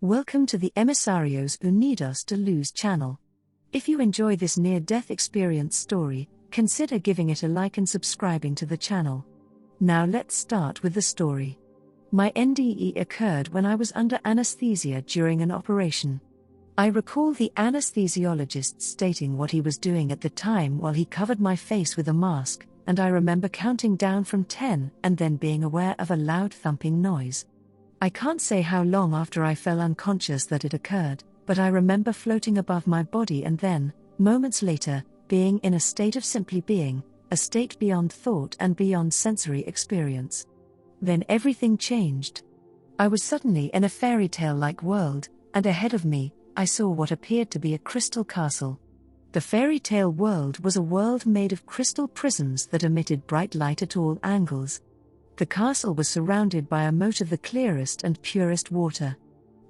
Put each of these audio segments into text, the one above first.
Welcome to the Emisarios Unidos de Luz channel. If you enjoy this near-death experience story, consider giving it a like and subscribing to the channel. Now let's start with the story. My NDE occurred when I was under anesthesia during an operation. I recall the anesthesiologist stating what he was doing at the time while he covered my face with a mask, and I remember counting down from 10 and then being aware of a loud thumping noise. I can't say how long after I fell unconscious that it occurred, but I remember floating above my body and then, moments later, being in a state of simply being, a state beyond thought and beyond sensory experience. Then everything changed. I was suddenly in a fairy tale-like world, and ahead of me, I saw what appeared to be a crystal castle. The fairy tale world was a world made of crystal prisms that emitted bright light at all angles. The castle was surrounded by a moat of the clearest and purest water.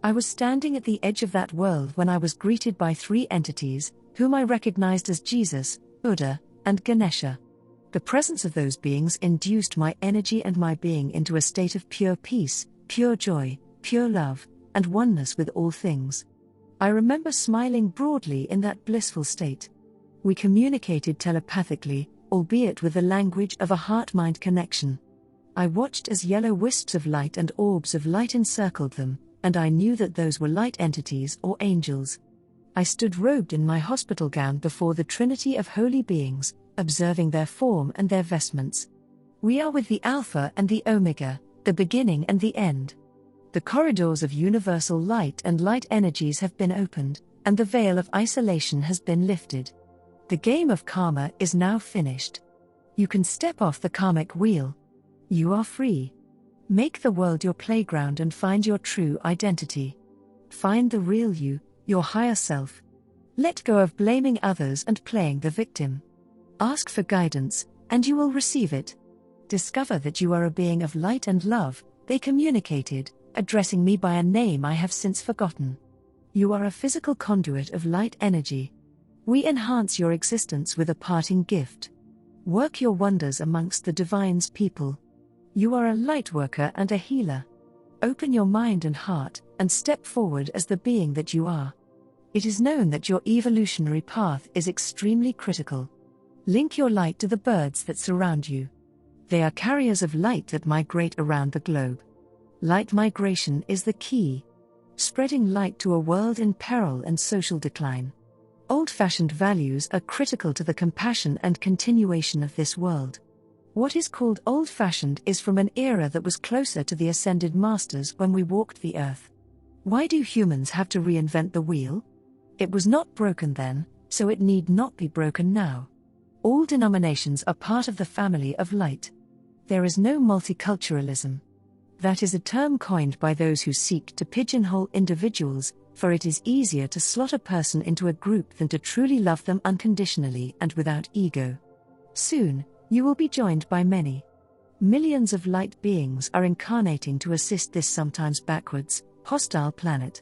I was standing at the edge of that world when I was greeted by three entities, whom I recognized as Jesus, Buddha, and Ganesha. The presence of those beings induced my energy and my being into a state of pure peace, pure joy, pure love, and oneness with all things. I remember smiling broadly in that blissful state. We communicated telepathically, albeit with the language of a heart-mind connection. I watched as yellow wisps of light and orbs of light encircled them, and I knew that those were light entities or angels. I stood robed in my hospital gown before the trinity of holy beings, observing their form and their vestments. We are with the Alpha and the Omega, the beginning and the end. The corridors of universal light and light energies have been opened, and the veil of isolation has been lifted. The game of karma is now finished. You can step off the karmic wheel. You are free. Make the world your playground and find your true identity. Find the real you, your higher self. Let go of blaming others and playing the victim. Ask for guidance, and you will receive it. Discover that you are a being of light and love, they communicated, addressing me by a name I have since forgotten. You are a physical conduit of light energy. We enhance your existence with a parting gift. Work your wonders amongst the divine's people. You are a light worker and a healer. Open your mind and heart, and step forward as the being that you are. It is known that your evolutionary path is extremely critical. Link your light to the birds that surround you. They are carriers of light that migrate around the globe. Light migration is the key. Spreading light to a world in peril and social decline. Old-fashioned values are critical to the compassion and continuation of this world. What is called old-fashioned is from an era that was closer to the ascended masters when we walked the earth. Why do humans have to reinvent the wheel? It was not broken then, so it need not be broken now. All denominations are part of the family of light. There is no multiculturalism. That is a term coined by those who seek to pigeonhole individuals, for it is easier to slot a person into a group than to truly love them unconditionally and without ego. Soon, you will be joined by many. Millions of light beings are incarnating to assist this sometimes backwards, hostile planet.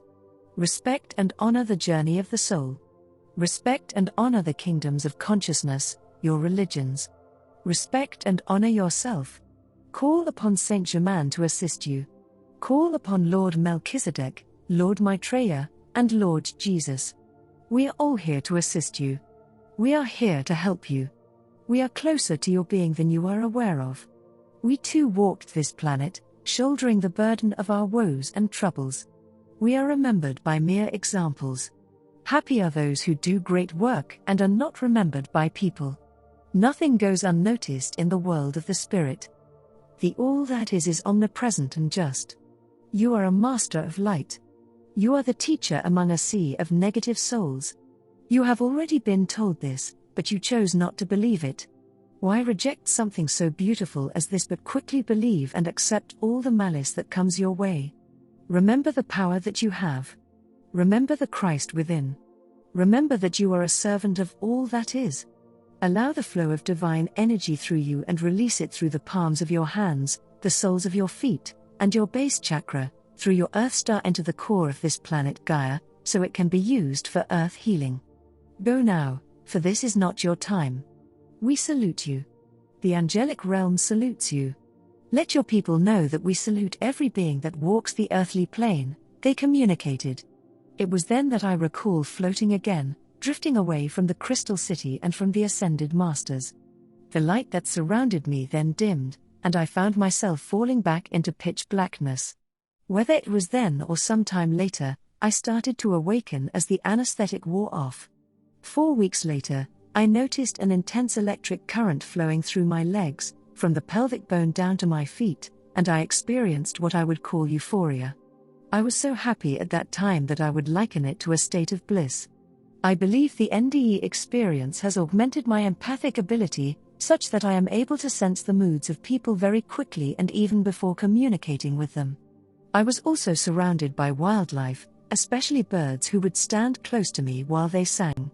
Respect and honor the journey of the soul. Respect and honor the kingdoms of consciousness, your religions. Respect and honor yourself. Call upon Saint Germain to assist you. Call upon Lord Melchizedek, Lord Maitreya, and Lord Jesus. We are all here to assist you. We are here to help you. We are closer to your being than you are aware of. We too walked this planet, shouldering the burden of our woes and troubles. We are remembered by mere examples. Happy are those who do great work and are not remembered by people. Nothing goes unnoticed in the world of the spirit. The all that is omnipresent and just. You are a master of light. You are the teacher among a sea of negative souls. You have already been told this, but you chose not to believe it. Why reject something so beautiful as this but quickly believe and accept all the malice that comes your way? Remember the power that you have. Remember the Christ within. Remember that you are a servant of all that is. Allow the flow of divine energy through you and release it through the palms of your hands, the soles of your feet, and your base chakra, through your earth star into the core of this planet Gaia, so it can be used for earth healing. Go now, for this is not your time. We salute you. The angelic realm salutes you. Let your people know that we salute every being that walks the earthly plane, They communicated. It was then that I recall floating again, drifting away from the Crystal City and from the Ascended Masters. The light that surrounded me then dimmed, and I found myself falling back into pitch blackness. Whether it was then or some time later, I started to awaken as the anesthetic wore off. 4 weeks later, I noticed an intense electric current flowing through my legs, from the pelvic bone down to my feet, and I experienced what I would call euphoria. I was so happy at that time that I would liken it to a state of bliss. I believe the NDE experience has augmented my empathic ability, such that I am able to sense the moods of people very quickly and even before communicating with them. I was also surrounded by wildlife, especially birds who would stand close to me while they sang.